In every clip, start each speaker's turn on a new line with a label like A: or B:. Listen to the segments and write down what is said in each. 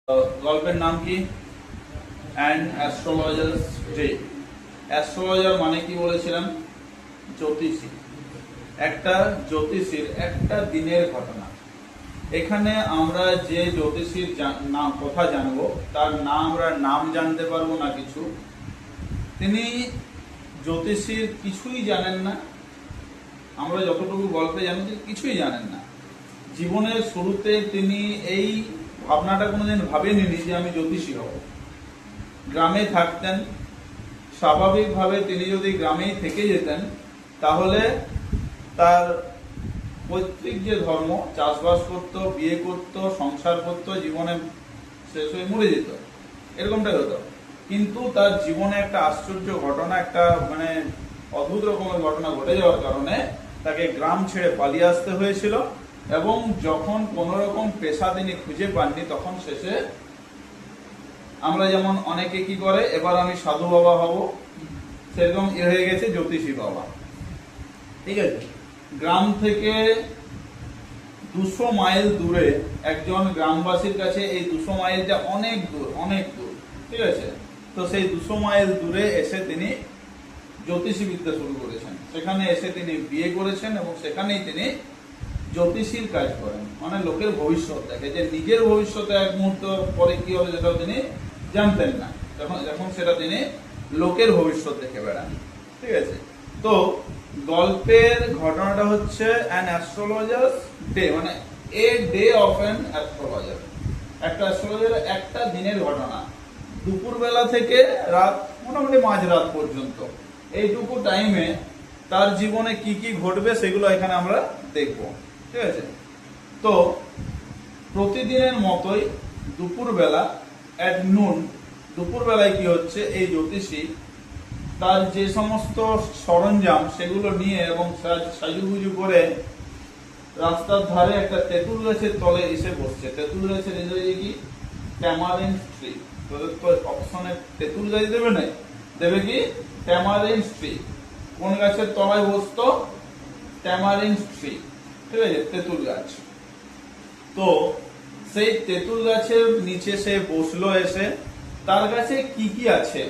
A: গল্পের নাম কি? And astrologers day. অ্যাস্ট্রোলজার মানে কি বলেছিলাম? জ্যোতিষী। একটা জ্যোতিষীর একটা দিনের ঘটনা। এখানে আমরা যে জ্যোতিষীর নাম কথা জানবো তার আমরা নাম জানতে পারবো না কিছু। তিনি জ্যোতিষীর কিছুই জানেন না। আমরা যতটুকু গল্পে জানি কিছুই জানেন না। জীবনের শুরুতে তিনি এই ভাবনাটা কোনোদিন ভাবেনি যে আমি জ্যোতিষী হব। গ্রামে থাকতেন, স্বাভাবিকভাবে তিনি যদি গ্রামেই থেকে যেতেন তাহলে তার পৈতৃক যে ধর্ম, চাষবাস করত, বিয়ে করত, সংসার করত, জীবনে শেষ হয়ে মরে যেত, এরকমটাই হতো। কিন্তু তার জীবনে একটা আশ্চর্য ঘটনা, একটা অদ্ভুত রকমের ঘটনা ঘটে যাওয়ার কারণে তাকে গ্রাম ছেড়ে পালিয়ে আসতে হয়েছিল। এবং যখন কোন রকম পেশা তিনি খুঁজে পাননি তখন শেষে আমরা যেমন অনেকে কি করে, এবার আমি সাধু বাবা হব, সেরকম হয়ে গেছে জ্যোতিষী বাবা। ঠিক আছে, গ্রাম থেকে 200 মাইল দূরে একজন গ্রামবাসীর কাছে এই 200 মাইলটা অনেক দূর, অনেক দূর। ঠিক আছে, তো সেই 200 মাইল দূরে এসে তিনি জ্যোতিষী বিদ্যা শুরু করেছেন। সেখানে এসে তিনি বিয়ে করেছেন এবং সেখানেই তিনি জ্যোতিষীর কাজ করেন, মানে লোকের ভবিষ্যৎ দেখে, যে নিজের ভবিষ্যতে এক মুহূর্ত পরে কি হবে সেটাও তিনি জানতেন না, যখন সেটা তিনি লোকের ভবিষ্যৎ দেখে বেড়ান। ঠিক আছে, তো গল্পের ঘটনাটা হচ্ছে অ্যান অ্যাস্ট্রোলজার্স ডে, মানে a day of an astrologer. একটা অ্যাস্ট্রোলজারের একটা দিনের ঘটনা, দুপুরবেলা থেকে রাত মোটামুটি মাঝরাত পর্যন্ত, এইটুকু টাইমে তার জীবনে কি কি ঘটবে সেগুলো এখানে আমরা দেখব। ঠিক আছে, তো প্রতিদিনের মতোই দুপুরবেলা অ্যাট নুন, দুপুরবেলায় কি হচ্ছে, এই জ্যোতিষী তার যে সমস্ত সরঞ্জাম সেগুলো নিয়ে এবং সাজুগুজু করে রাস্তার ধারে একটা তেঁতুল গাছের তলে এসে বসছে। তেঁতুল গাছের ইংরেজি কি? Tamarind tree. তোদের তো অপশনে তেঁতুল গাছ দেবে না, দেবে কি? Tamarind tree. কোন গাছের তলায় বসতো? Tamarind tree. ঠিক আছে, তেঁতুল গাছ। তো সেই তেঁতুল গাছের নিচে সে বসলো এসে। তার কাছে কি কি আছে?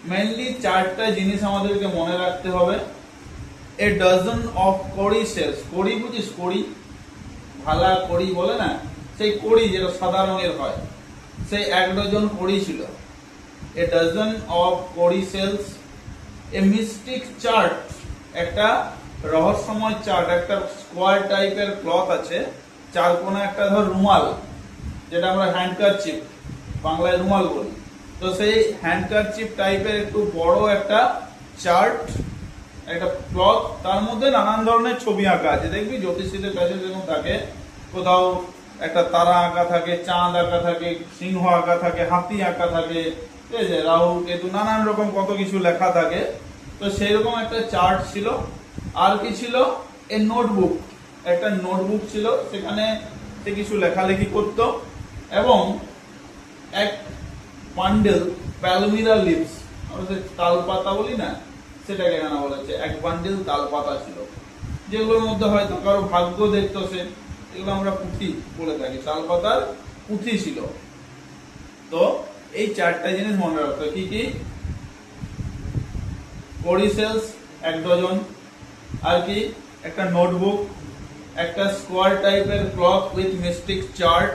A: মেইনলি 4টা জিনিস আমাদেরকে মনে রাখতে হবে। এ ডজন অফ কড়ি সেলস। কড়ি বুঝিস? কড়ি, ভালা কড়ি বলে না, সেই কড়ি যেটা সাদা রঙের হয়, সেই 1 ডজন কড়ি ছিল। এ ডজন অফ কড়ি সেলস। এ মিস্টিক চার্ট, একটা রহস্যময় চার্ট, একটা স্কোয়ার টাইপের ক্লথ আছে, চারকোনা একটা ধর রুমাল, যেটা আমরা হ্যান্ডকারচিপ, বাংলায় রুমাল বলি, তো সেই হ্যান্ডকারচিপ টাইপের একটু বড় একটা চার্ট, একটা ক্লথ, তার মধ্যে নানান ধরনের ছবি আঁকা আছে। দেখবি জ্যোতিষীদের কাছে যেরকম থাকে, কোথাও একটা তারা আঁকা থাকে, চাঁদ আঁকা থাকে, সিংহ আঁকা থাকে, হাতি আঁকা থাকে, ঠিক আছে, রাহু কেতু, নানান রকম কত কিছু লেখা থাকে। তো সেই রকম একটা চার্ট ছিল। আর কি ছিল? এ নোটবুক, একটা নোটবুক ছিল, সেখানে সে কিছু লেখালেখি করত। এবং এক বান্ডেল প্যালমিরা লিভস, আমরা যে তাল পাতা বলি না, সেটাকে এখানে বলা হচ্ছে, এক বান্ডেল তাল পাতা ছিল, যেগুলোর মধ্যে হয়তো কারো ভাগ্য দেখতো সে, এগুলো আমরা পুঁথি বলে থাকি, তাল পাতার পুঁথি ছিল। তো এই 4টা জিনিস মনে রাখতো। কি কি? কড়ি সেলস 1 ডজন, আর কি? একটা নোটবুক, একটা স্কোয়ার টাইপের ক্লথ উইথ মিস্টিক চার্ট,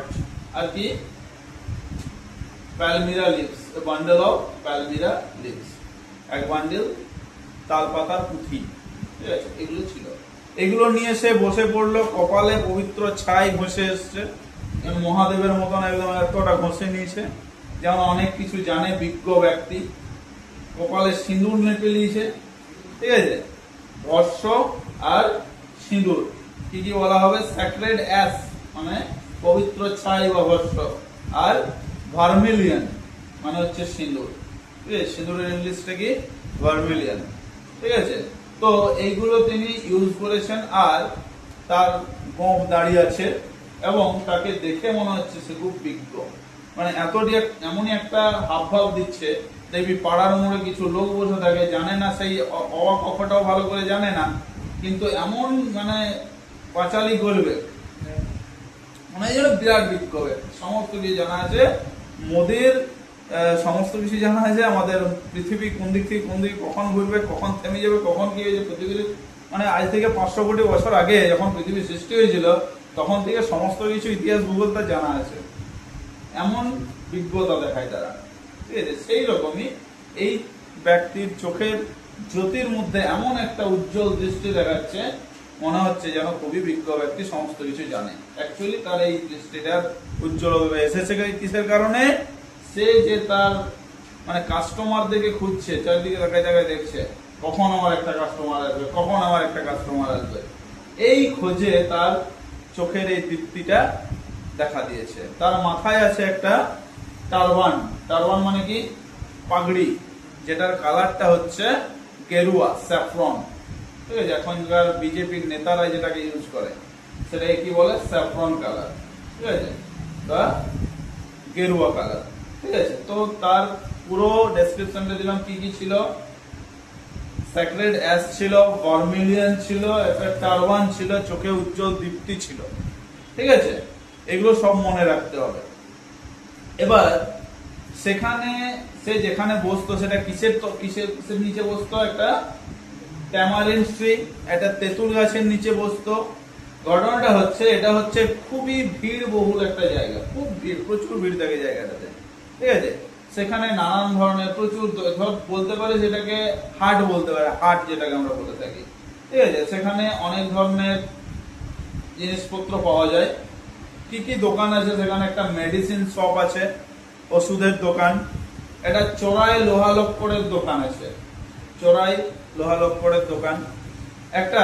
A: আর কি? Palmyra leaves, a bundle of palmyra leaves, এক বান্ডেল তাল পাতার পুঁথি। ঠিক আছে, এগুলো ছিল। এগুলো নিয়ে সে বসে পড়লো, কপালে পবিত্র ছাই ঘষে এসছে, মহাদেবের মতন একদম এতটা ঘষে নিয়েছে, যেমন অনেক কিছু জানে, বিজ্ঞ ব্যক্তি। কপালে সিঁদুর লেপে নিয়েছে। ঠিক আছে, ভস্য আর সিঁদুর, কি কি বলা হবে? স্যাক্রেড অ্যাশ, মানে পবিত্র ছাই বা ভস্য, আর ভার্মিলিয়ান মানে হচ্ছে সিঁদুর। ঠিক আছে, সিঁদুরের ইংলিশটা কি? ভার্মিলিয়ান। ঠিক আছে, তো এইগুলো তিনি ইউজ করেছেন। আর তার গোঁফ দাঁড়িয়ে আছে এবং তাকে দেখে মনে হচ্ছে সে খুব বিজ্ঞ, মানে এমনই একটা হাবভাব দিচ্ছে। দেখবি পাড়ার মোড়ে কিছু লোক বসে থাকে, জানে না, সেই অ কখটাও ভালো করে জানে না, কিন্তু এমন পাঁচালি করবে, মানে এই জন্য বিরাট বিক্ষোভ, সমস্ত কিছু জানা আছে মোদির, সমস্ত কিছু জানা আছে আমাদের পৃথিবী কোন দিক থেকে কোন দিকে কখন ঘুরবে, কখন থেমে যাবে, কখন কি হয়েছে পৃথিবীর, মানে আজ থেকে 500 কোটি বছর আগে যখন পৃথিবী সৃষ্টি হয়েছিল তখন থেকে সমস্ত কিছু ইতিহাস ভূগোল তার জানা আছে, এমন বিজ্ঞতা দেখায় তারা। ঠিক আছে, সেই রকমই এই ব্যক্তির চোখের জ্যোতির মধ্যে এমন একটা উজ্জ্বল দৃষ্টি দেখাচ্ছে, মনে হচ্ছে যেন খুবই বিজ্ঞ ব্যক্তি, সমস্ত কিছু জানে। অ্যাকচুয়ালি তার এই দৃষ্টিটার উজ্জ্বলভাবে এসেছে কিসের কারণে? সে যে তার মানে কাস্টমার দেখে খুঁজছে, চারিদিকে জায়গায় জায়গায় দেখছে কখন আমার একটা কাস্টমার আসবে, কখন আমার একটা কাস্টমার আসবে, এই খোঁজে তার চোখের এই দীপ্তিটা দেখা দিয়েছে। তার মাথায় আছে একটা টারবান, টারবান মানে কি? পাগড়ি, যেটার কালারটা হচ্ছে গেরুয়া, স্যাফরন। ঠিক আছে, এখনকার বিজেপির নেতারা যেটাকে ইউজ করে সেটাকে কি বলে? Saffron colour. ঠিক আছে, বা গেরুয়া কালার। ঠিক আছে, তো তার পুরো ডেসক্রিপশনটা দিলাম কি কি ছিল। স্যাক্রেড অ্যাশ ছিল, ভার্মিলিয়ন ছিল, একটা টারবান ছিল, চোখে উজ্জ্বল দীপ্তি ছিল। ঠিক আছে, এগুলো সব মনে রাখতে হবে। এবার সেখানে সে যেখানে বসতো সেটা কিসের কিসের নিচে বসতো? একটা ট্যামারিন ট্রি, একটা তেঁতুল গাছের নিচে বসতো। ঘটনাটা হচ্ছে এটা হচ্ছে খুবই ভিড় বহুল একটা জায়গা, খুব ভিড়, প্রচুর ভিড় থাকে জায়গাটাতে। ঠিক আছে, সেখানে নানান ধরনের প্রচুর, ধর বলতে পারে যেটাকে হাট বলতে পারে, হাট যেটাকে আমরা বলে থাকি। ঠিক আছে, সেখানে অনেক ধরনের জিনিসপত্র পাওয়া যায়। কি কি দোকান আছে সেখানে? একটা মেডিসিন শপ আছে, ওষুধের দোকান, একটা চোরাই লোহা লক্করের দোকান আছে, চোরাই লোহা লক্করের দোকান। একটা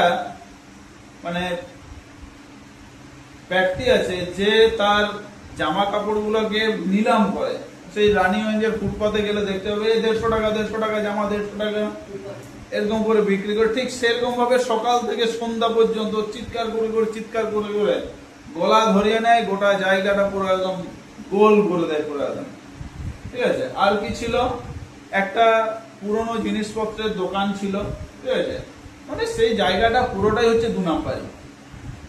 A: মানে ব্যক্তি আছে যে তার জামা কাপড় গুলোকে নিলাম করে, সেই রানীগঞ্জের ফুটপাতে গেলে দেখতে হবে 150 টাকা 150 টাকা জামা, 150 টাকা এরকম করে বিক্রি করে। ঠিক সেরকম ভাবে সকাল থেকে সন্ধ্যা পর্যন্ত চিৎকার করে করে গলা ধরিয়ে নেয়, গোটা জায়গাটা পুরো একদম গোল করে দেয় পুরো একদম। ঠিক আছে, আর কি ছিল? একটা পুরনো জিনিসপত্রের দোকান ছিল। ঠিক আছে, মানে সেই জায়গাটা পুরোটাই হচ্ছে 2 নাম্বারি,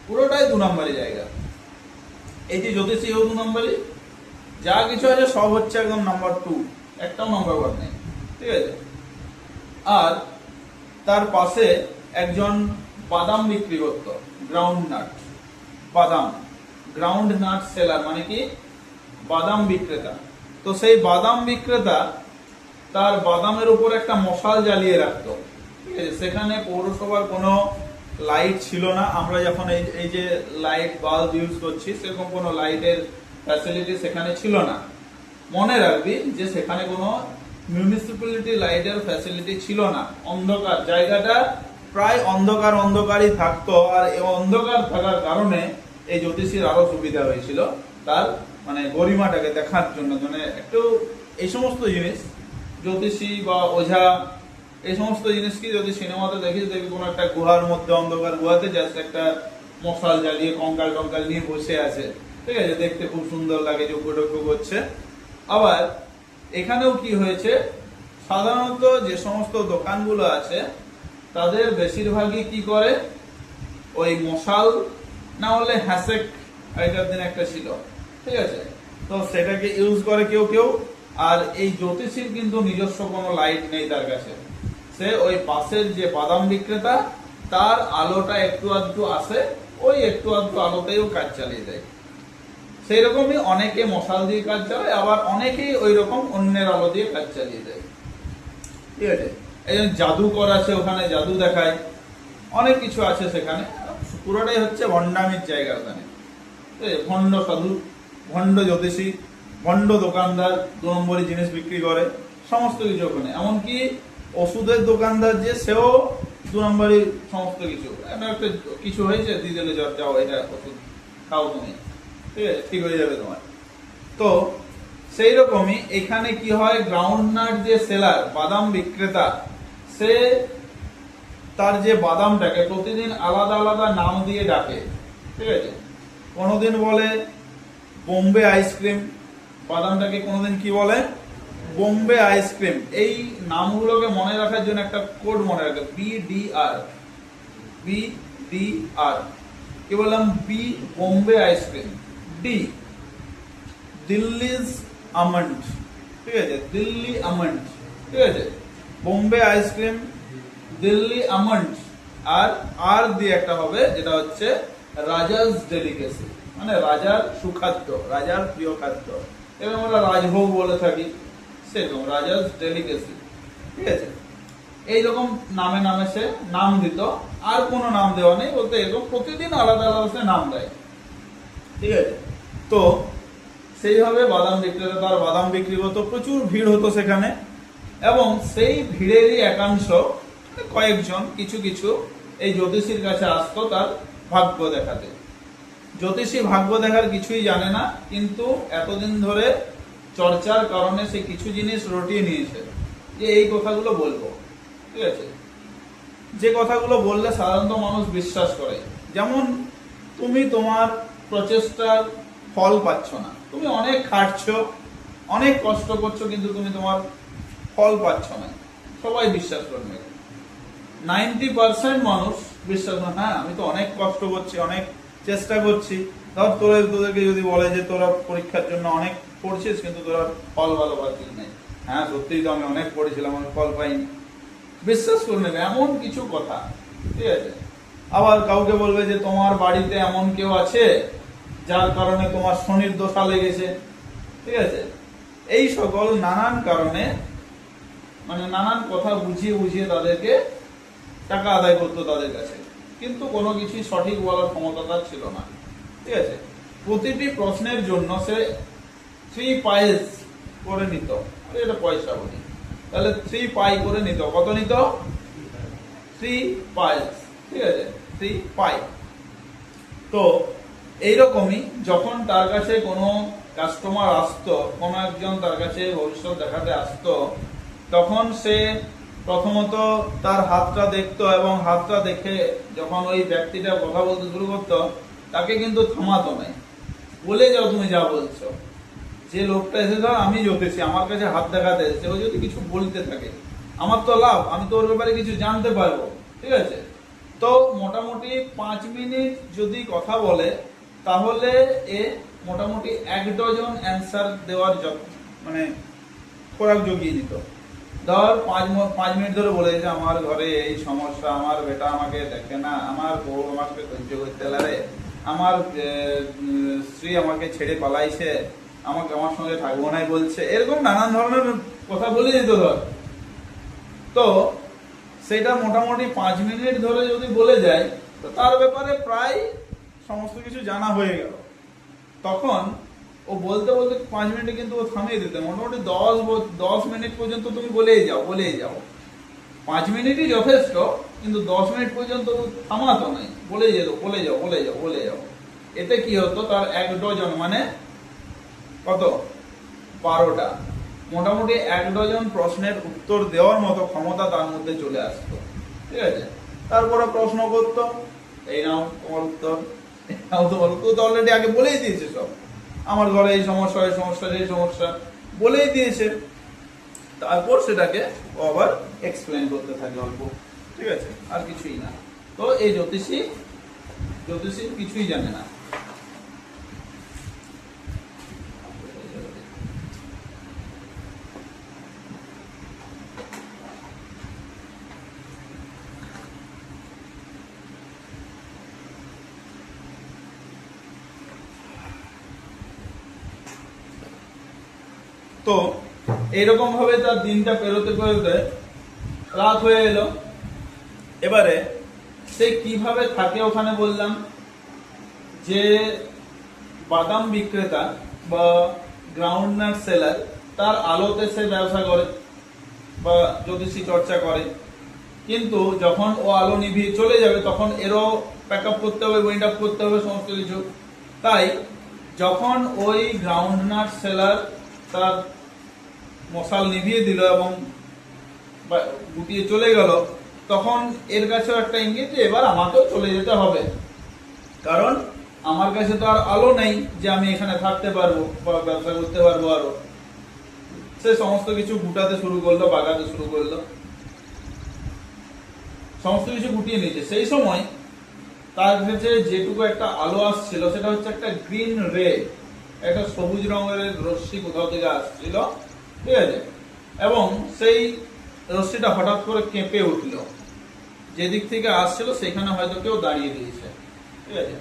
A: পুরোটাই 2 নাম্বারি জায়গা। এই যে জ্যোতিষী ও 2 নাম্বারি, যা কিছু আছে সব হচ্ছে একদম নাম্বার 2, একটাও নাম্বার 1 নেই। ঠিক আছে, আর তার পাশে একজন বাদাম বিক্রি করতো, গ্রাউন্ড নাট, বাদাম, গ্রাউন্ড নাট সেলার মানে কি? বাদাম বিক্রেতা। তো সেই বাদাম বিক্রেতা তার বাদামের উপর একটা মশাল জ্বালিয়ে রাখতো। ঠিক আছে, সেখানে পৌরসভার কোনো লাইট ছিল না। আমরা যখন এই যে লাইট বাল্ব ইউজ করছি সেরকম কোনো লাইটের ফ্যাসিলিটি সেখানে ছিল না। মনে রাখবি যে সেখানে কোনো মিউনিসিপ্যালিটি লাইটের ফ্যাসিলিটি ছিল না। অন্ধকার, জায়গাটা প্রায় অন্ধকারই থাকতো। আর এই অন্ধকার থাকার কারণে এই জ্যোতিষীর আরো সুবিধা হয়েছিল তার মানে গরিমাটাকে দেখার জন্য। মানে একটু এই সমস্ত জিনিস জ্যোতিষী বা ওঝা, এই সমস্ত জিনিস কি যদি সিনেমাতে দেখিস, দেখবি কোনো একটা গুহার মধ্যে, অন্ধকার গুহাতে জাস্ট একটা মশাল জ্বালিয়ে কঙ্কাল টঙ্কাল নিয়ে বসে আছে। ঠিক আছে, দেখতে খুব সুন্দর লাগে, যজ্ঞ করছে। আবার এখানেও কি হয়েছে, সাধারণত যে সমস্ত দোকানগুলো আছে তাদের বেশিরভাগই কি করে, ওই মশাল না হলে হ্যাসেক, আগেকার দিন একটা ছিল। ঠিক আছে, তো সেটাকে ইউজ করে কেউ কেউ। আর এই জ্যোতিষীর কিন্তু নিজস্ব কোনো লাইট নেই তার কাছে। সে ওই পাশের যে বাদাম বিক্রেতা তার আলোটা একটু আধটু আসে, ওই একটু আধটু আলোতেও কাজ চালিয়ে দেয়। সেই রকমই অনেকে মশাল দিয়ে কাজ চালায়, আবার অনেকেই ওই রকম অন্যের আলো দিয়ে কাজ চালিয়ে দেয়। ঠিক আছে, এই জাদুকর আছে, ওখানে জাদু দেখায়, অনেক কিছু আছে সেখানে। পুরোটাই হচ্ছে ভণ্ডামির জায়গা। ওখানে ভণ্ড সাধু, ভণ্ড জ্যোতিষী, ভণ্ড দোকানদার 2 নম্বরই জিনিস বিক্রি করে, সমস্ত কিছু ওখানে। এমনকি ওষুধের দোকানদার যে, সেও 2 নম্বরই সমস্ত কিছু। একটা কিছু হয়েছে, দিয়ে দিলে যাও এটা ওষুধ খাও তুমি, ঠিক আছে, ঠিক হয়ে যাবে তোমার। তো সেই রকমই এখানে কি হয়, গ্রাউন্ড নাট যে সেলার, বাদাম বিক্রেতা, সে তার যে বাদামটাকে প্রতিদিন আলাদা আলাদা নাম দিয়ে ডাকে। ঠিক আছে, কোনোদিন বলে বোম্বে আইসক্রিম, বাদামটাকে কোনোদিন কি বলে, বোম্বে আইসক্রিম। এই নামগুলোকে মনে রাখার জন্য একটা কোড মনে রাখে, BDR, কি বললাম, B Bombay ice cream, D, Delhi's almond, ঠিক আছে, দিল্লি আমন্ড, ঠিক আছে, বোম্বে আইসক্রিম, দিল্লি আমন্ড, আর আর দিয়ে একটা হবে যেটা হচ্ছে রাজাজ ডেলিকেসি, মানে রাজার সুখাদ্য, রাজার প্রিয় খাদ্য, এবং আমরা রাজভোগ বলে থাকি, সেরকম রাজাজ ডেলিকেসি, ঠিক আছে। এইরকম নামে নামে সে নাম দিত, আর কোনো নাম দেওয়া নেই, বলতে এরকম প্রতিদিন আলাদা আলাদা সে নাম দেয়, ঠিক আছে। তো সেইভাবে বাদাম বিক্রেতা তার বাদাম বিক্রি হতো, প্রচুর ভিড় হতো সেখানে, এবং সেই ভিড়েরই একাংশ কয়েকজন কিছু কিছু এই জ্যোতিষীর কাছে আসতো তার ভাগ্য দেখাতে। জ্যোতিষী ভাগ্য দেখার কিছুই জানে না, কিন্তু এতদিন ধরে চর্চার কারণে সে কিছু জিনিস রটিয়ে নিয়েছে যে এই কথাগুলো বলবো, ঠিক আছে, যে কথাগুলো বললে সাধারণত মানুষ বিশ্বাস করে। যেমন তুমি তোমার প্রচেষ্টার ফল পাচ্ছ না, তুমি অনেক খাটছো, অনেক কষ্ট করছো, কিন্তু তুমি তোমার ফল পাচ্ছ না, সবাই বিশ্বাস করবে। 90% মানুষ বিশ্বাস করে, হ্যাঁ আমি তো অনেক কষ্ট করছি, অনেক চেষ্টা করছি। ধর তোদেরকে যদি বলে যে তোরা পরীক্ষার জন্য অনেক পড়ছিস কিন্তু তোরা ফল ভালো পাচ্ছিস না, হ্যাঁ সত্যিই তো আমি অনেক পড়েছিলাম, আমি ফল পাইনি, বিশ্বাস করে নেবে এমন কিছু কথা, ঠিক আছে। আবার কাউকে বলবে যে তোমার বাড়িতে এমন কেউ আছে যার কারণে তোমার শনির দশা লেগেছে, ঠিক আছে। এই সকল নানান কারণে, মানে নানান কথা বুঝিয়ে বুঝিয়ে তাদেরকে টাকা আদায় করতো তাদের কাছে, কিন্তু কোনো কিছুই সঠিক বলার ক্ষমতা তার ছিল না, ঠিক আছে। প্রতিটি প্রশ্নের জন্য সে 3 পাইস করে নিত, এটা পয়সা বলি, তাহলে 3 পাই করে নিত। কত নিত? 3 পাইস, ঠিক আছে, 3 পাই। তো এইরকমই যখন তার কাছে কোনো কাস্টমার আসতো, কোনো একজন তার কাছে ভবিষ্যৎ দেখাতে আসতো, তখন সে প্রথমত তার হাতটা দেখতো, এবং হাতটা দেখে যখন ওই ব্যক্তিটা কথা বলতে শুরু করতো, তাকে কিন্তু থামাতো নাই, বলে যাও তুমি যা বলছো। যে লোকটা এসে, ধর আমি জ্যোতিষী, আমার কাছে হাত দেখাতে এসেছে, ও যদি কিছু বলতে থাকে আমার তো লাভ, আমি তো ওর ব্যাপারে কিছু জানতে পারবো, ঠিক আছে। তো মোটামুটি 5 মিনিট যদি কথা বলে, তাহলে এ মোটামুটি 1 ডজন অ্যান্সার দেওয়ার মানে খোরাক জগিয়ে দিত। ধর 5 মিনিট ধরে বলে যে আমার ঘরে এই সমস্যা, আমার বেটা আমাকে দেখে না, আমার বউ আমাকে সহ্য করতে লাগে, আমার স্ত্রী আমাকে ছেড়ে পালাইছে, আমাকে আমার সঙ্গে থাকবো নাই বলছে, এরকম নানান ধরনের কথা বলে যেত ধর। তো সেটা মোটামুটি 5 মিনিট ধরে যদি বলে যায়, তো তার ব্যাপারে প্রায় সমস্ত কিছু জানা হয়ে গেল। তখন ও বলতে বলতে 5 মিনিটে কিন্তু ও থামিয়ে দিতে, মোটামুটি 10 মিনিট পর্যন্ত তুমি বলেই যাও। 5 মিনিটই যথেষ্ট, কিন্তু 10 মিনিট পর্যন্ত থামাতো নাই, বলে যাও। এতে কি হতো, তার 1 ডজন মানে কত, 12টা, মোটামুটি 1 ডজন প্রশ্নের উত্তর দেওয়ার মতো ক্ষমতা তার মধ্যে চলে আসতো, ঠিক আছে। তারপরে প্রশ্ন করতো, এই নাও তোমার উত্তর, তো অলরেডি আগে বলেই দিয়েছে সব, আমার ঘরে এই সমস্যা, এই সমস্যা বলেই দিয়েছে। তারপর সেটাকে আবার এক্সপ্লেন করতে থাকে অল্প, ঠিক আছে, আর কিছুই না। তো এই জ্যোতিষী কিছুই জানে না। তো এইরকম ভাবে তার দিনটা পেরোতে পেরোতে রাত হয়ে এলো। এবারে সে কিভাবে থাকে ওখানে বললাম যে বাদাম বিক্রেতা বা গ্রাউন্ডনাট সেলার, তার আলোতে সে ব্যবসা করে বা জ্যোতিষী চর্চা করে, কিন্তু যখন ও আলো নিভিয়ে চলে যাবে তখন এরও প্যাক আপ করতে হবে, উইন্ড আপ করতে হবে, সমস্ত কিছু। তাই যখন ওই গ্রাউন্ডনাট সেলার তার মশাল নিভিয়ে দিল এবং গুটিয়ে চলে গেল, তখন এর কাছেও একটা ইঙ্গিত যে এবার আমাকেও চলে যেতে হবে, কারণ আমার কাছে তো আর আলো নেই যে আমি এখানে থাকতে পারবো বা ব্যবসা করতে পারবো। আরো সে সমস্ত কিছু গুটাতে শুরু করলো, বাগাতে শুরু করলো, সমস্ত কিছু গুটিয়ে নিয়েছে। সেই সময় তার কাছে যেটুকু একটা আলো আসছিল সেটা হচ্ছে একটা গ্রিন রে, একটা সবুজ রঙের রশ্মি কোথাও থেকে আসছিল, ঠিক আছে। এবং সেই রশ্মিটা হঠাৎ করে কেঁপে উঠলো, যেদিক থেকে আসছিল সেখানে হয়তো কেউ দাঁড়িয়ে দিয়েছে, ঠিক আছে।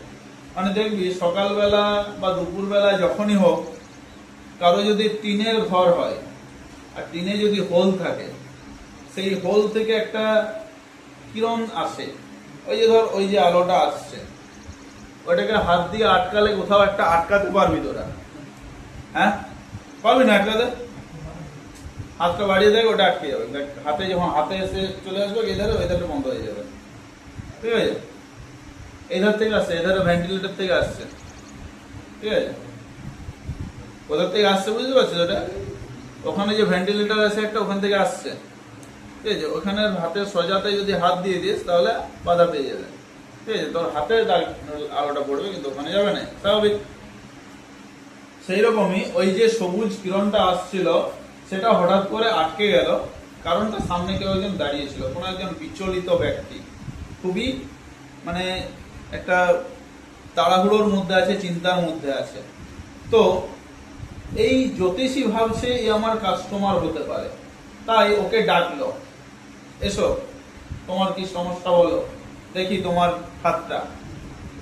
A: মানে দেখবি সকালবেলা বা দুপুরবেলা যখনই হোক, কারো যদি টিনের ঘর হয় আর টিনে যদি হোল থাকে, সেই হোল থেকে একটা কিরণ আসে, ওই যে ধর ওই যে আলোটা আসছে, ওটাকে হাত দিয়ে আটকালে কোথাও একটা আটকাতে পারবি তোরা? হ্যাঁ, পারবি না আটকাতে? হাতটা বাড়িয়ে দেয়, ওটা আটকে যাবে। হাতে যখন হাতে এসে চলে আসবে এধারে, ওই ধারে বন্ধ হয়ে যাবে, ঠিক আছে। এই ধার থেকে আসছে, এধারে ভেন্টিলেটর থেকে আসছে, ঠিক আছে। কোথার থেকে আসছে বুঝতে পারছিস? ওটা ওখানে যে ভেন্টিলেটর আছে একটা, ওখান থেকে আসছে, ঠিক আছে। ওখানে হাতের সোজাতে যদি হাত দিয়ে দিস তাহলে বাধা পেয়ে যাবে, ঠিক আছে। তোর হাতে আলোটা পড়বে কিন্তু ওখানে যাবে না, স্বাভাবিক। সেই রকমই ওই যে সবুজ কিরণটা আসছিল সেটা হঠাৎ করে আটকে গেল, কারণটা সামনে কেউ একজন দাঁড়িয়েছিল, কোন একজন বিচলিত ব্যক্তি, খুবই মানে একটা তাড়াহুড়োর মধ্যে আছে, চিন্তার মধ্যে আছে। তো এই জ্যোতিষী ভাবছে এই আমার কাস্টমার হতে পারে, তাই ওকে ডাকলো, এসো তোমার কি সমস্যা বলো, দেখি তোমার হাতটা।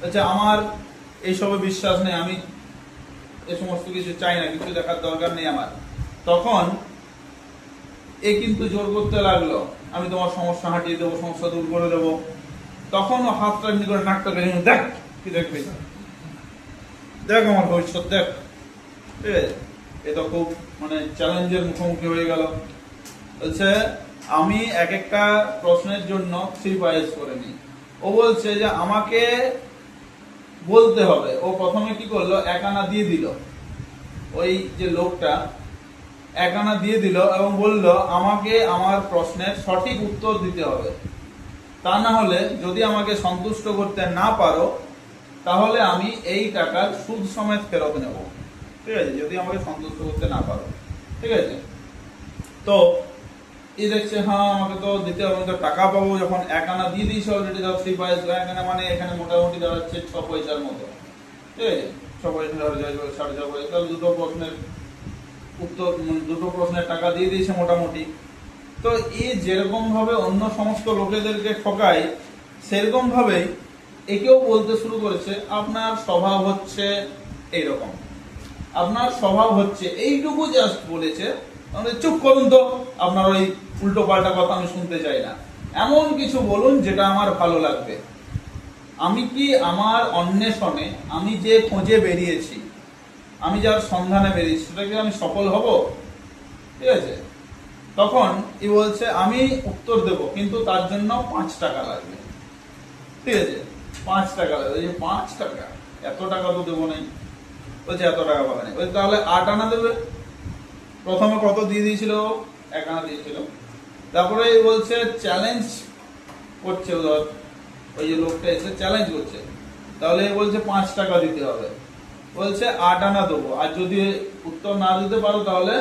A: আচ্ছা, আমার এইসবে বিশ্বাস নেই, আমি এই সমস্ত কিছু চাই না, কিছু দেখার দরকার নেই আমার। তখন এ কিন্তু জোর করতে লাগলো, আমি তোমার সমস্যা হাঁটিয়ে দেবো, সমস্যা দূর করে দেবো। তখন ও হাতটা এমনি করে নাকটা দেখে, দেখ কি দেখবি, দেখ আমার ভবিষ্যৎ দেখ, ঠিক আছে। এ তো খুব মানে চ্যালেঞ্জের মুখোমুখি হয়ে গেল। বলছে আমি এক একটা প্রশ্নের জন্য 3 পায়েস করে নিই। ও বলছে যে আমাকে বলতে হবে। ও প্রথমে কি করলো, 1 আনা দিয়ে দিল, ওই যে লোকটা 1 আনা দিয়ে দিল এবং বলল আমাকে আমার প্রশ্নের সঠিক উত্তর দিতে হবে, তা না হলে যদি আমাকে সন্তুষ্ট করতে না পারো তাহলে আমি এই টাকার সুদ সমেত ফেরত নেব, ঠিক আছে, যদি আমাকে সন্তুষ্ট করতে না পারো, ঠিক আছে। তো এই দেখছে হ্যাঁ আমাকে তো দিতে হবে, তো টাকা পাবো যখন, 1 আনা দিয়ে দিয়েছে অলরেডি, ধর 3 পয়সা, 1 আনা মানে এখানে মোটামুটি দাঁড়াচ্ছে 6 পয়সার মতো, ঠিক আছে। 6 পয়সা, 6.5 পয়সা, তাহলে দুটো প্রশ্নের উত্তর, দুটো প্রশ্নের টাকা দিয়ে দিয়েছে মোটামুটি। তো এই যেরকম ভাবে অন্য সমস্ত লোকেদেরকে ঠকায়, সেরকম ভাবেই একেও বলতে শুরু করেছে আপনার স্বভাব হচ্ছে এইরকম, আপনার স্বভাব হচ্ছে এইটুকু, জাস্ট বলেছে, চুপ করুন তো, আপনার ওই উল্টো পাল্টা কথা আমি শুনতে চাই না, এমন কিছু বলুন যেটা আমার ভালো লাগবে। আমি কি আমার অন্বেষণে, আমি যে খোঁজে বেরিয়েছি, আমি যার সন্ধানে বেরিয়েছি, সেটাকে আমি সফল হব, ঠিক আছে। তখন ই বলছে আমি উত্তর দেব, কিন্তু তার জন্য 5 টাকা লাগবে, ঠিক আছে। 5 টাকা লাগবে, 5 টাকা, এত টাকা তো দেবো নাই। বলছে এত টাকা পাবে না, বলছে তাহলে 8 আনা দেবে। প্রথমে কত দিয়ে দিয়েছিল, 1 আনা দিয়েছিল। তারপরে বলছে চ্যালেঞ্জ করছে, ধর ওই যে লোকটা এসে চ্যালেঞ্জ করছে, তাহলে বলছে 5 টাকা দিতে হবে। বলছে 8 আনা দেবো, আর যদি উত্তর না দিতে পারো তাহলে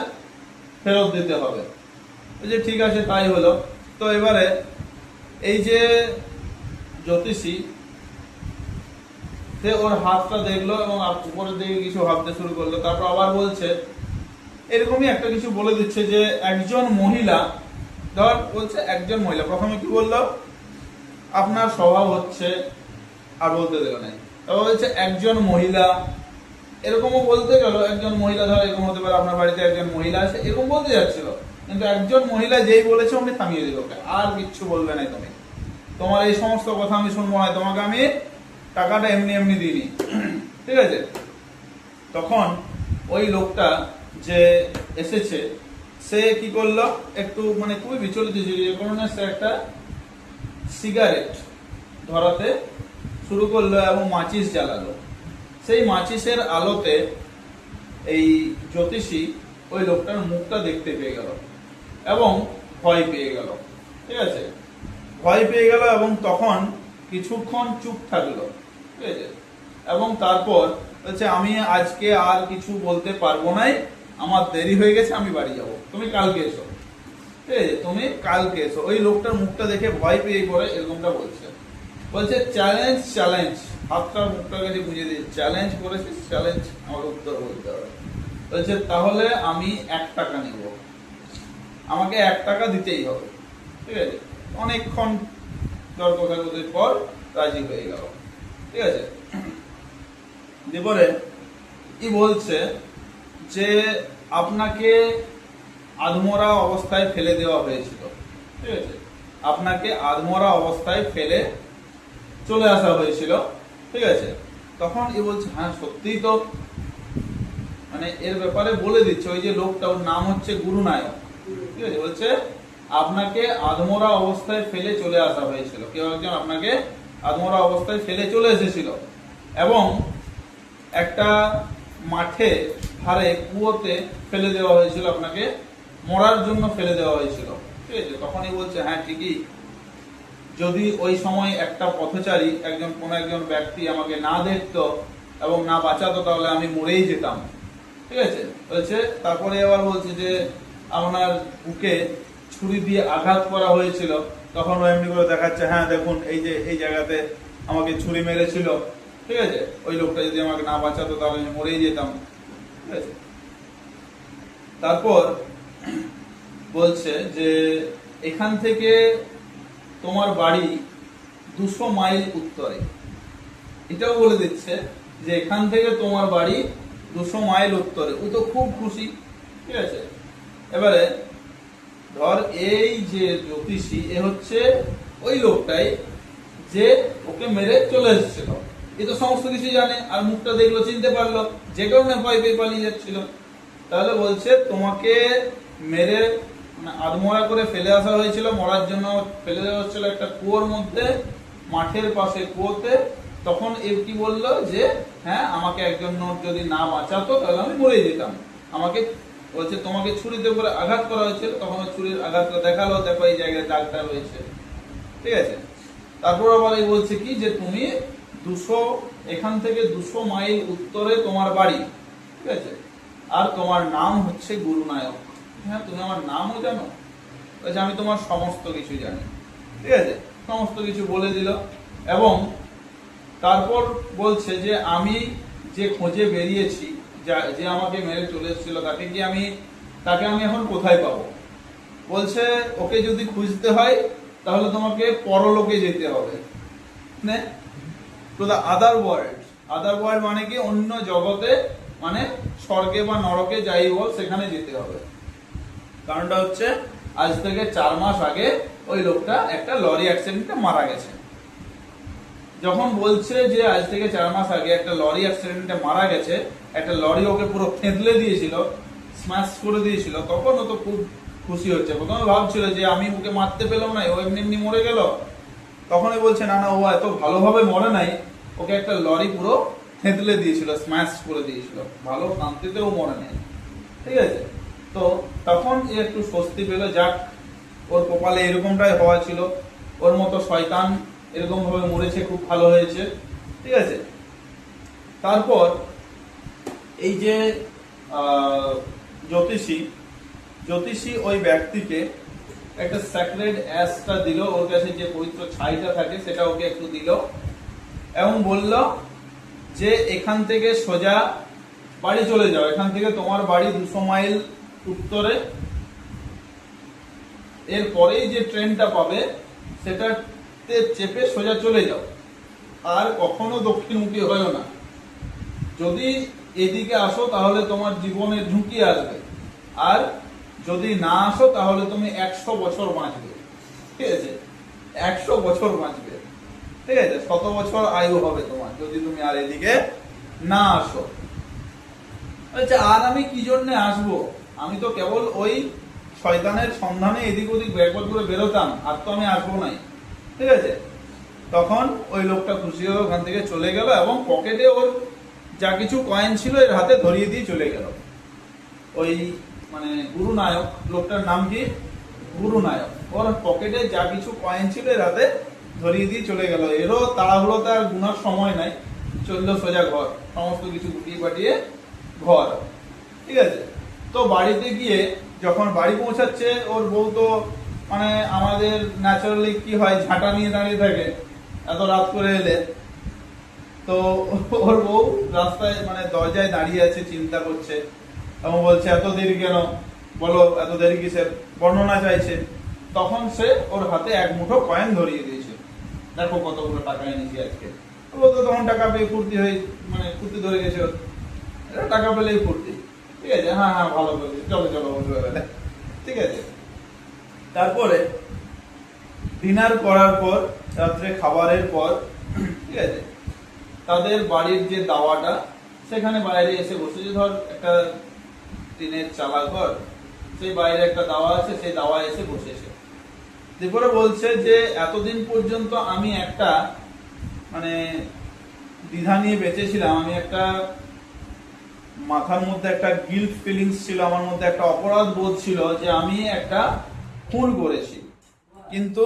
A: ফেরত দিতে হবে। বলছে ঠিক আছে, তাই হলো। তো এবারে এই যে জ্যোতিষী, সে ওর হাতটা দেখলো এবং উপরের দিকে কিছু ভাবতে শুরু করলো। তারপর আবার বলছে এরকমই একটা কিছু বলে দিচ্ছে যে একজন মহিলা, ধর বলছে একজন মহিলা, প্রথমে কি বললো আপনার স্বভাব হচ্ছে, আর বলতে দেবে নাই। তারপর বলছে একজন মহিলা, এরকমও বলতে গেল, একজন মহিলা, ধর এরকম হতে পারে আপনার বাড়িতে একজন মহিলা আছে, এরকম বলতে যাচ্ছিল, কিন্তু একজন মহিলা যেই বলেছে আমি থামিয়ে দিল, আর কিচ্ছু বলবে না তুমি, তোমার এই সমস্ত কথা আমি শুনবো না, তোমাকে আমি টাকাটা এমনি এমনি দিইনি, ঠিক আছে। তখন ওই লোকটা যে এসেছে সে কি করলো, একটু মানে খুবই বিচলিত ছিল, যে কারণে সে একটা সিগারেট ধরাতে শুরু করলো এবং মাচিস জ্বালালো। সেই মাচিসের আলোতে এই জ্যোতিষী ওই লোকটার মুখটা দেখতে পেয়ে গেল এবং ভয় পেয়ে গেল, ঠিক আছে। ভয় পেয়ে গেল এবং তখন কিছুক্ষণ চুপ থাকলো, ঠিক আছে। এবং তারপর বলছে আমি আজকে আর কিছু বলতে পারবো নাই, আমার দেরি হয়ে গেছে, আমি বাড়ি যাব, তুমি কালকে এসো, ঠিক আছে, তুমি কালকে এসো। ওই লোকটার মুখটা দেখে ভয় পেয়ে পড়ে এরকমটা বলছে। বলছে চ্যালেঞ্জ চ্যালেঞ্জ, হাতটা মুখটা কাছে বুঝিয়ে দিয়ে চ্যালেঞ্জ করেছিস, চ্যালেঞ্জ আমার উত্তর বলতে হবে। বলছে তাহলে আমি 1 টাকা নিব, আমাকে 1 টাকা দিতেই হবে। ঠিক আছে, অনেকক্ষণ দর কষাকষির পর রাজি হয়ে গেল। ঠিক আছে, এরপরে কি বলছে যে আপনাকে আধমরা অবস্থায় ফেলে দেওয়া হয়েছিল। ঠিক আছে, আপনাকে আধমরা অবস্থায় ফেলে চলে আসা হয়েছিল। ঠিক আছে, তখন এ বলছে হ্যাঁ সত্যিই তো, মানে এর ব্যাপারে বলে দিচ্ছে। ওই যে লোকটা, ওর নাম হচ্ছে গুরুনায়ক। ঠিক আছে, বলছে আপনাকে আধমরা অবস্থায় ফেলে চলে আসা হয়েছিল, কেউ একজন আপনাকে আধমরা অবস্থায় ফেলে চলে এসেছিল এবং একটা মাঠে ধারে কুয়োতে ফেলে দেওয়া হয়েছিল, আপনাকে মরার জন্য ফেলে দেওয়া হয়েছিল। ঠিক আছে, তখনই বলছে হ্যাঁ ঠিকই, যদি ওই সময় একটা পথচারী কোনো একজন ব্যক্তি আমাকে না দেখতো এবং না বাঁচাতো তাহলে আমি মরেই যেতাম। ঠিক আছে, বলছে তারপরে আবার বলছে যে আপনার বুকে ছুরি দিয়ে আঘাত করা হয়েছিল, তখন ও এমনি করে দেখাচ্ছে হ্যাঁ দেখুন এই যে এই জায়গাতে আমাকে ছুরি মেরেছিল। ঠিক আছে, ওই লোকটা যদি আমাকে না বাঁচাতো তাহলে আমি মরেই যেতাম। ঠিক আছে, তারপর বলছে যে এখান থেকে তোমার বাড়ি 200 মাইল উত্তরে। এটাও বলে দিচ্ছে যে এখান থেকে তোমার বাড়ি 200 মাইল উত্তরে। ও তো খুব খুশি। ঠিক আছে, এবারে ধর এই যে জ্যোতিষী, এ হচ্ছে ওই লোকটাই যে ওকে মেরে চলে এসেছিল। এ তো সমস্ত কিছু জানে, আর মুখটা দেখলো চিনতে পারলো, যে কারণে ভয় পেয়ে পালিয়ে যাচ্ছিল। তাহলে বলছে তোমাকে মেরে আধমরা করে ফেলে আসা হয়েছিল, মরার জন্য ফেলে দেওয়া হচ্ছিল একটা কুয়োর মধ্যে, মাঠের পাশে কুয়োতে। তখন এ কি বললো যে হ্যাঁ আমাকে একজন যদি না বাঁচাতো তাহলে আমি মরে যেতাম। আমাকে বলছে তোমাকে ছুরিতে করে আঘাত করা হয়েছিল, তখন ছুরির আঘাতটা দেখালো, দেখো এই জায়গায় দাগটা রয়েছে। ঠিক আছে, তারপর আবার এই বলছে কি যে তুমি এখান থেকে 200 মাইল উত্তরে তোমার বাড়ি। ঠিক আছে, আর তোমার নাম হচ্ছে গুরুনায়ক। হ্যাঁ তুমি আমার নামও জানো? বলছে আমি তোমার সমস্ত কিছু জানি। ঠিক আছে, সমস্ত কিছু বলে দিল এবং তারপর বলছে যে আমি যে খোঁজে বেরিয়েছি, যে আমাকে মেরে চলে এসেছিল, তাকে আমি এখন কোথায় পাবো? বলছে ওকে যদি খুঁজতে হয় তাহলে তোমাকে পরলোকে যেতে হবে, to the other world. Other world মানে কি? অন্য জগতে, মানে স্বর্গে বা নরকে যাই বল, সেখানে যেতে হবে। কারণটা হচ্ছে আজ থেকে 4 মাস আগে ওই লোকটা একটা লরি অ্যাক্সিডেন্টে মারা গেছে। যখন বলছে যে আজ থেকে 4 মাস আগে একটা লরি অ্যাক্সিডেন্টে মারা গেছে, একটা লরি ওকে পুরো থেঁতলে দিয়েছিল, স্ম্যাশ করে দিয়েছিল, তখন ও তো খুব খুশি হচ্ছে। প্রথমে ভাবছিল যে আমি ওকে মারতে পেলাম না, ও এমনি এমনি মরে গেল। তখনই বলছে না না, ও এত ভালোভাবে মরে নাই, ওকে একটা লরি পুরো থেঁতলে দিয়েছিল, স্ম্যাশ করে দিয়েছিল, ভালো শান্তিতেও মরে নেই। ঠিক আছে, তো তখন একটু স্বস্তি পেল, যাক ওর কপালে এরকমটাই হওয়া ছিল, ওর মতো শয়তান এরকম ভাবে মরেছে, খুব ভালো হয়েছে। ঠিক আছে, তারপর এই যে জ্যোতিষী ওই ব্যক্তিকে একটা স্যাক্রেড অ্যাশটা দিল, ওর কাছে যে পবিত্র ছাইটা থাকে সেটা ওকে একটু দিল এবং বলল যে এখান থেকে সোজা বাড়ি চলে যাও, এখান থেকে তোমার বাড়ি 200 মাইল উত্তরে। এরপরেই যে ট্রেনটা পাবে সেটাতে চেপে সোজা চলে যাও, আর কখনো দক্ষিণমুখী হয়ো না। যদি এদিকে আসো তাহলে তোমার জীবনে ঝুঁকি আসবে, আর যদি না আসো তাহলে তুমি 100 বছর বাঁচবে। ঠিক আছে, 100 বছর বাঁচবে। ঠিক আছে, 100 বছর আয়ু হবে তোমার যদি তুমি আর এদিকে না আসো। আচ্ছা, আর আমি কি জন্য আসবো? আমি তো কেবল ওই শয়তানের সন্ধানে এদিক ওদিক ব্যাকওয়ার্ড করে বেরোতাম, আর তো আমি আসবো নাই। ঠিক আছে, তখন ওই লোকটা খুশি হয়ে ওখান থেকে চলে গেল এবং পকেটে ওর যা কিছু কয়েন ছিল এর হাতে ধরিয়ে দিয়ে চলে গেল। ওই মানে গুরুনায়ক, লোকটার নাম কি? গুরুনায়ক। ওর পকেটে যা কিছু কয়েন ছিল এর হাতে ধরিয়ে দিয়ে চলে গেল। এরও তাড়াহুড়োতে আর গুনার সময় নাই, চললো সোজা ঘর, সমস্ত কিছু গুটিয়ে পাঠিয়ে ঘর। ঠিক আছে, তো বাড়িতে গিয়ে যখন বাড়ি পৌঁছাচ্ছে, ওর বউ তো মানে আমাদের ন্যাচারালি কি হয়, ঝাঁটা নিয়ে দাঁড়িয়ে থাকে। এত রাত করে এলে। তো ওর বউ রাস্তায় মানে দরজায় দাঁড়িয়ে আছে, চিন্তা করছে এবং বলছে এত দেরি কেন, বলো এত দেরি কিসের, বর্ণনা চাইছে। তখন সে ওর হাতে এক মুঠো কয়েন ধরিয়ে দিয়েছে, দেখো কতগুলো টাকা এনেছি আজকে। ও তো তখন টাকা পেয়ে ফুর্তি হয়ে মানে ফুর্তি ধরে গেছে ওর, এটা টাকা পেলেই ফুর্তি। ঠিক আছে, হ্যাঁ হ্যাঁ ভালো করেছি, চলো চলো বন্ধুরা, ঠিক আছে। তারপরে ডিনার করার পর, রাত্রে খাবারের পর, ঠিক আছে, তাদের বাড়ির যে দাওয়াটা সেখানে বাইরে এসে বসেছে। ধর একটা টিনের চালা ঘর, সেই বাইরে একটা দাওয়া আছে, সেই দাওয়া এসে বসেছে। এরপরে বলছে যে এতদিন পর্যন্ত আমি একটা মানে দ্বিধা নিয়ে বেঁচেছিলাম, আমি একটা মাথার মধ্যে একটা গিল্ট ফিলিংস ছিল, আমার মধ্যে একটা অপরাধ বোধ ছিল যে আমি একটা খুন করেছি। কিন্তু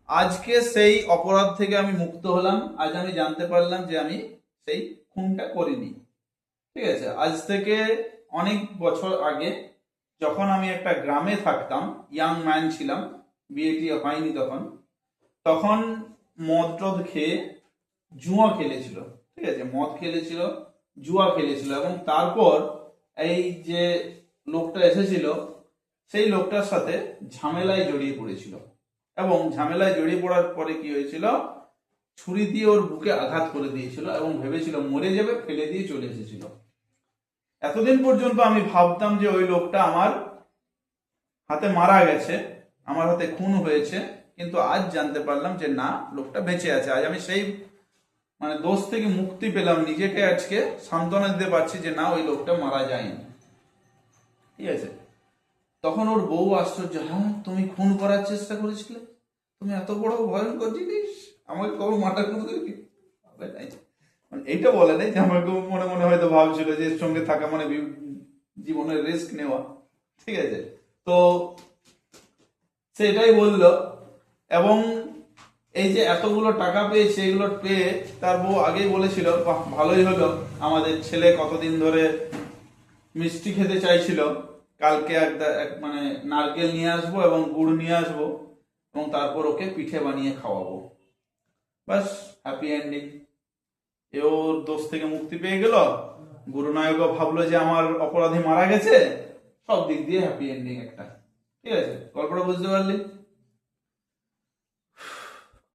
A: আজকে সেই অপরাধ থেকে আমি মুক্ত হলাম, আজ আমি জানতে পারলাম যে আমি সেই খুনটা করিনি। ঠিক আছে, আজ থেকে অনেক বছর আগে যখন আমি একটা গ্রামে থাকতাম, ইয়াং ম্যান ছিলাম, বিয়েটি হয়নি তখন, তখন মদ টদ খেয়ে জুয়া খেলেছিল। ঠিক আছে, মদ খেলেছিল, জুয়া খেলেছিল, এবং তারপর এই যে লোকটা এসেছিল সেই লোকটার সাথে ঝামেলায় জড়িয়ে পড়েছিল, এবং ঝামেলায় জড়িয়ে পড়ার পরে কি হয়েছিল, ছুরি দিয়ে ওর বুকে আঘাত করে দিয়েছিল এবং ভেবেছিল মরে যাবে, ফেলে দিয়ে চলে এসেছিল। এতদিন পর্যন্ত আমি ভাবতাম যে ওই লোকটা আমার হাতে মারা গেছে, আমার হাতে খুন হয়েছে, কিন্তু আজ জানতে পারলাম যে না, লোকটা বেঁচে আছে। আজ আমি সেই মানে দোষ থেকে মুক্তি পেলাম, নিজেকে আজকে সান্ত্বনা দিতে পারছি যে না, ওই লোকটা মারা যায়নি। ঠিক আছে, তখন ওর বউ আশ্চর্য, হ্যাঁ তুমি খুন করার চেষ্টা করেছিলে, তুমি এত বড় ভয়ঙ্কর জিনিস, আমাকে কবে মার্ডার করে দেবে? মানে এইটা বলে নাই যে আমাকে মনে মনে হয়তো ভাবছিল যে এর সঙ্গে থাকা মানে জীবনের রিস্ক নেওয়া। ঠিক আছে, তো সেটাই বলল। এবং এই যে এতগুলো টাকা পেয়েছে, এগুলো পেয়ে তার বউ আগেই বলেছিল, বাহ ভালোই হলো, আমাদের ছেলে কতদিন ধরে মিষ্টি খেতে চাইছিল, কালকে মানে নারকেল নিয়ে আসবো এবং গুড় নিয়ে আসবো, এবং তারপর ওকে পিঠে বানিয়ে খাওয়াবো। বাস, হ্যাপি এন্ডিং। এ ওর দোষ থেকে মুক্তি পেয়ে গেল, গুরুনায়কও ভাবলো যে আমার অপরাধী মারা গেছে, সব দিক দিয়ে হ্যাপি এন্ডিং একটা। ঠিক আছে, গল্পটা বুঝতে পারলি?